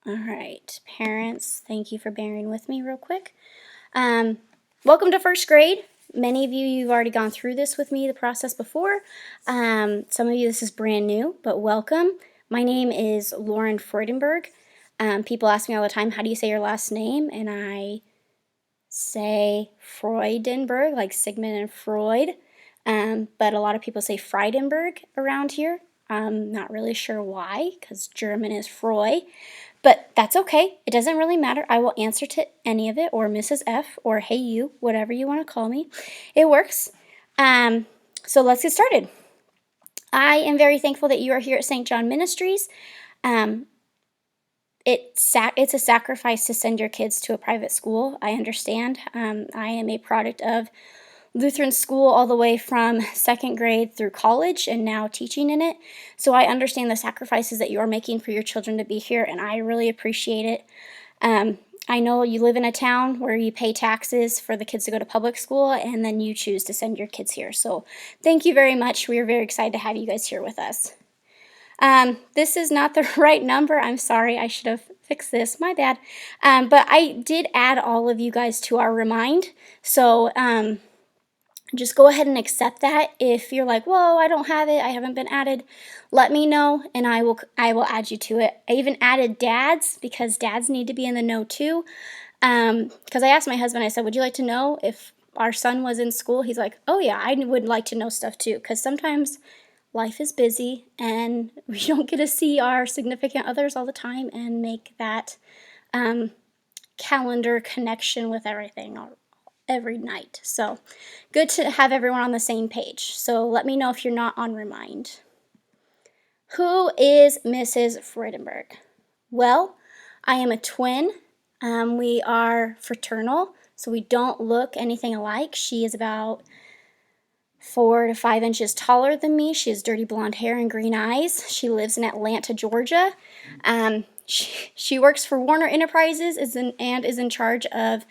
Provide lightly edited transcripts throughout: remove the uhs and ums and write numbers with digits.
All right, parents, thank you for bearing with me real quick. Welcome to first grade. Many of you, you've already gone through this with me, the process before. Some of you, this is brand new, but welcome. My name is Lauren Freudenberg. People ask me all the time, how do you say your last name? And I say Freudenberg, like Sigmund and Freud. But a lot of people say Freudenberg around here. I'm not really sure why, because German is Freud. But that's okay. It doesn't really matter. I will answer to any of it, or Mrs. F, or hey you, whatever you want to call me. It works. So let's get started. I am very thankful that you are here at St. John Ministries. It's a sacrifice to send your kids to a private school. I understand. I am a product of Lutheran school all the way from second grade through college and now teaching in it. So I understand the sacrifices that you're making for your children to be here, and I really appreciate it. I know you live in a town where you pay taxes for the kids to go to public school, and then you choose to send your kids here. So thank you very much. We are very excited to have you guys here with us. This is not the right number. I'm sorry. I should have fixed this. My bad. But I did add all of you guys to our remind. So just go ahead and accept that. If you're like, whoa, I don't have it, I haven't been added, let me know and I will add you to it. I even added dads because dads need to be in the know too. Because I asked my husband, I said, would you like to know if our son was in school? He's like, oh yeah, I would like to know stuff too, because sometimes life is busy and we don't get to see our significant others all the time and make that calendar connection with everything every night. So good to have everyone on the same page. So let me know if you're not on remind. Who is Mrs. Freudenberg? Well, I am a twin. We are fraternal, so we don't look anything alike. She is about 4 to 5 inches taller than me. She has dirty blonde hair and green eyes. She lives in Atlanta, Georgia. She works for Warner Enterprises and is in charge of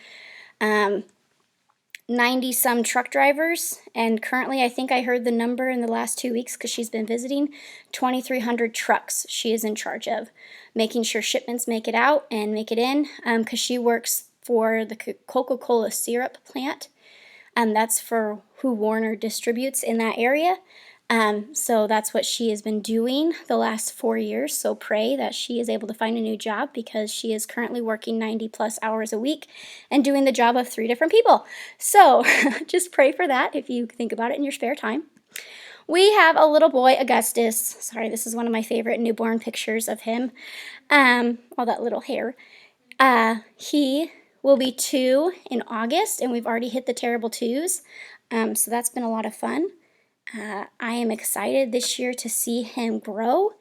90 some truck drivers, and currently I think I heard the number in the last 2 weeks because she's been visiting, 2,300 trucks she is in charge of, making sure shipments make it out and make it in, because she works for the Coca-Cola syrup plant, and that's for who Warner distributes in that area. So that's what she has been doing the last 4 years. So pray that she is able to find a new job, because she is currently working 90 plus hours a week and doing the job of 3 different people. So just pray for that if you think about it in your spare time. We have a little boy, Augustus. Sorry, this is one of my favorite newborn pictures of him. All that little hair. He will be 2 in August, and we've already hit the terrible 2s. So that's been a lot of fun. I am excited this year to see him grow.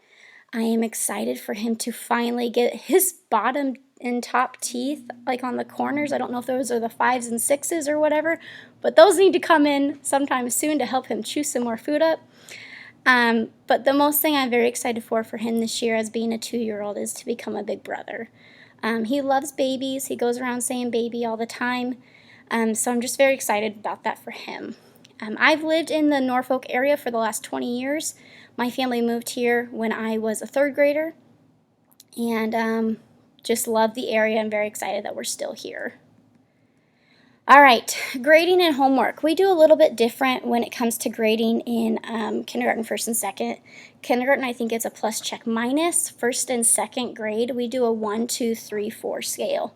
I am excited for him to finally get his bottom and top teeth, like on the corners. I don't know if those are the 5s and 6s or whatever, but those need to come in sometime soon to help him chew some more food up. But the most thing I'm very excited for him this year as being a 2-year-old is to become a big brother. He loves babies. He goes around saying baby all the time. So I'm just very excited about that for him. I've lived in the Norfolk area for the last 20 years. My family moved here when I was a 3rd grader, and just love the area. I'm very excited that we're still here. All right, grading and homework. We do a little bit different when it comes to grading in kindergarten, 1st and 2nd. Kindergarten, I think it's a plus check minus. 1st and 2nd grade, we do a 1, 2, 3, 4 scale.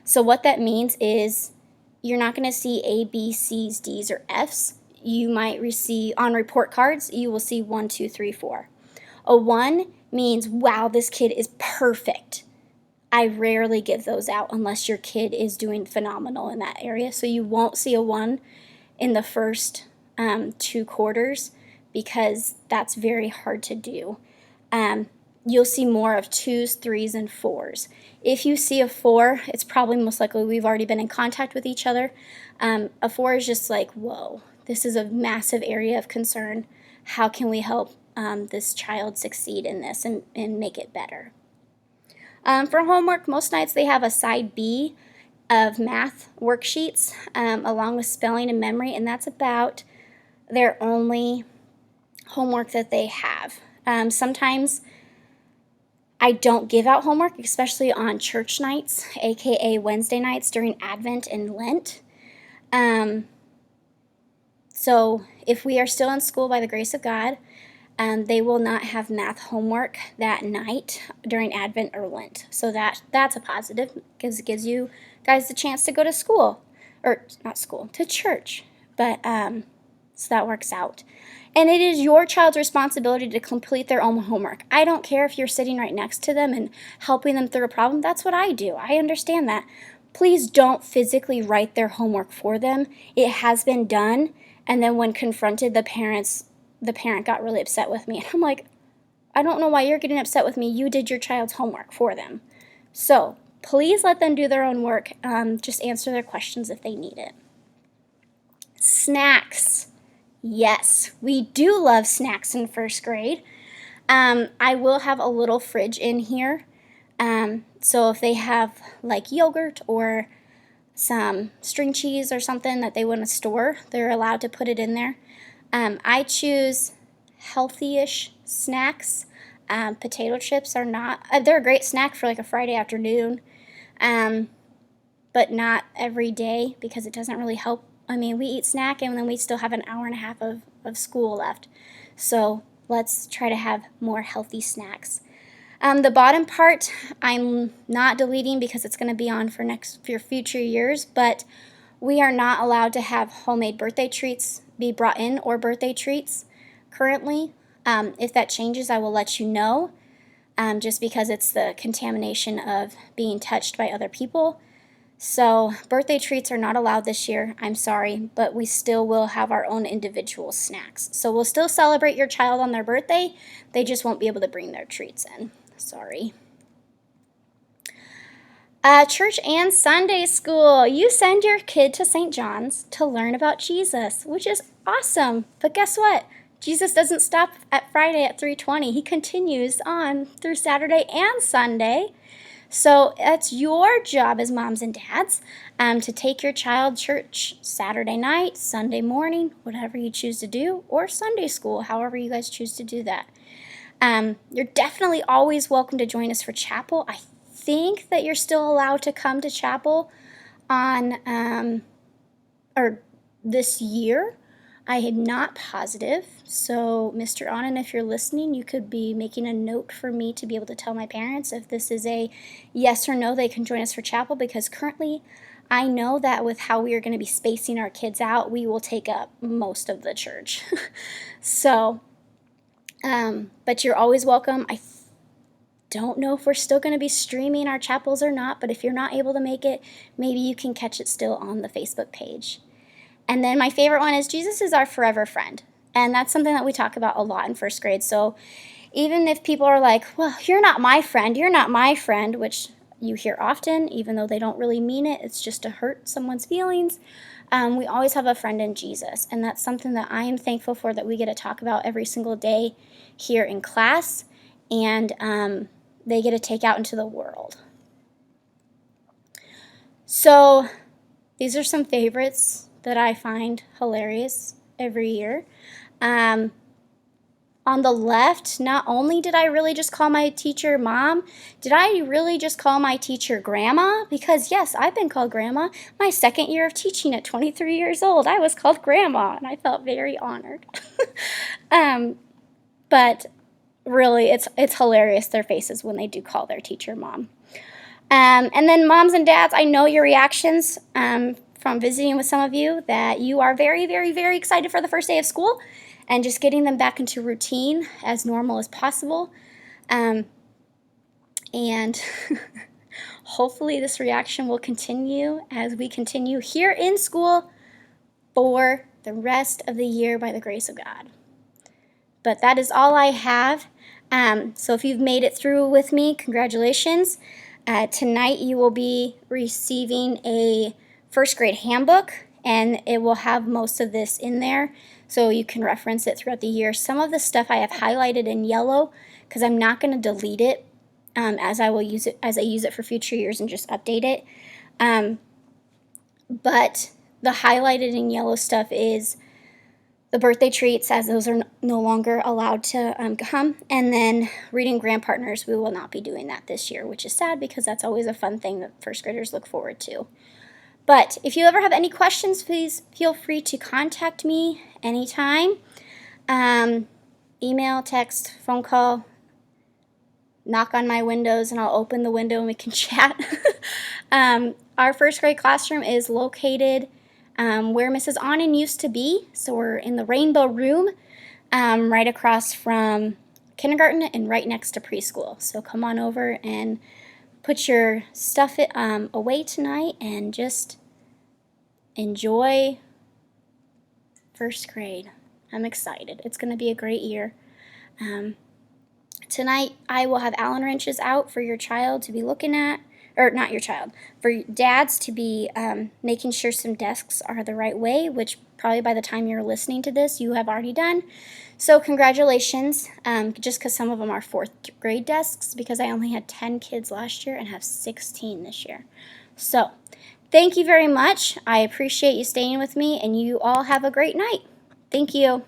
So what that means is you're not going to see A, B, C's, D's, or F's. You might receive, on report cards, you will see 1, 2, 3, 4. A 1 means, wow, this kid is perfect. I rarely give those out unless your kid is doing phenomenal in that area. So you won't see a 1 in the first 2 quarters, because that's very hard to do. You'll see more of 2s, 3s, and 4s. If you see a 4, it's probably most likely we've already been in contact with each other. A 4 is just like, whoa, this is a massive area of concern. How can we help this child succeed in this and make it better? For homework, most nights they have a side B of math worksheets along with spelling and memory, and that's about their only homework that they have. Sometimes I don't give out homework, especially on church nights, aka Wednesday nights during Advent and Lent. So if we are still in school by the grace of God, they will not have math homework that night during Advent or Lent. So that's a positive because it gives you guys the chance to go to school, or not school, to church. But so that works out. And it is your child's responsibility to complete their own homework. I don't care if you're sitting right next to them and helping them through a problem. That's what I do. I understand that. Please don't physically write their homework for them. It has been done. And then when confronted, the parent got really upset with me. And I'm like, I don't know why you're getting upset with me. You did your child's homework for them. So please let them do their own work. Just answer their questions if they need it. Snacks. Yes, we do love snacks in first grade. I will have a little fridge in here. So if they have like yogurt or some string cheese or something that they want to store, they're allowed to put it in there. I choose healthy-ish snacks. Potato chips are not, they're a great snack for like a Friday afternoon, but not every day because it doesn't really help. I mean, we eat snack and then we still have an hour and a half of school left. So let's try to have more healthy snacks. The bottom part, I'm not deleting because it's going to be on for future years, but we are not allowed to have homemade birthday treats be brought in or birthday treats currently. If that changes, I will let you know, just because it's the contamination of being touched by other people. So birthday treats are not allowed this year. I'm sorry, but we still will have our own individual snacks. So we'll still celebrate your child on their birthday. They just won't be able to bring their treats in. Sorry. Church and Sunday school. You send your kid to St. John's to learn about Jesus, which is awesome. But guess what? Jesus doesn't stop at Friday at 3:20. He continues on through Saturday and Sunday. So that's your job as moms and dads, to take your child to church Saturday night, Sunday morning, whatever you choose to do, or Sunday school, however you guys choose to do that. You're definitely always welcome to join us for chapel. I think that you're still allowed to come to chapel on, or this year. I am not positive. So, Mr. Anand, if you're listening, you could be making a note for me to be able to tell my parents if this is a yes or no, they can join us for chapel, because currently I know that with how we are going to be spacing our kids out, we will take up most of the church. So, but you're always welcome. I don't know if we're still going to be streaming our chapels or not, but if you're not able to make it, maybe you can catch it still on the Facebook page. And then my favorite one is Jesus is our forever friend. And that's something that we talk about a lot in first grade. So even if people are like, well, you're not my friend, which you hear often, even though they don't really mean it, it's just to hurt someone's feelings. We always have a friend in Jesus. And that's something that I am thankful for, that we get to talk about every single day here in class. And they get to take out into the world. So these are some favorites that I find hilarious every year. On the left, not only did I really just call my teacher Mom, did I really just call my teacher Grandma? Because yes, I've been called Grandma. My second year of teaching at 23 years old, I was called Grandma, and I felt very honored. But really, it's hilarious, their faces when they do call their teacher Mom. And then moms and dads, I know your reactions from visiting with some of you, that you are very, very, very excited for the first day of school and just getting them back into routine as normal as possible. And hopefully this reaction will continue as we continue here in school for the rest of the year by the grace of God. But that is all I have. So if you've made it through with me, congratulations. Tonight you will be receiving a first grade handbook, and it will have most of this in there, so you can reference it throughout the year. Some of the stuff I have highlighted in yellow because I'm not going to delete it, as I use it for future years and just update it. But the highlighted in yellow stuff is the birthday treats, as those are no longer allowed to come. And then reading grant partners, we will not be doing that this year, which is sad because that's always a fun thing that first graders look forward to. But if you ever have any questions, please feel free to contact me anytime. Email, text, phone call, knock on my windows and I'll open the window and we can chat. Our first grade classroom is located where Mrs. Onen used to be. So we're in the Rainbow Room, right across from kindergarten and right next to preschool. So come on over and put your stuff away tonight and just enjoy first grade. I'm excited. It's going to be a great year. Tonight I will have Allen wrenches out for your child to be looking at, or not your child, for dads to be making sure some desks are the right way, which probably by the time you're listening to this you have already done. So congratulations, just because some of them are fourth grade desks, because I only had 10 kids last year and have 16 this year. So thank you very much. I appreciate you staying with me, and you all have a great night. Thank you.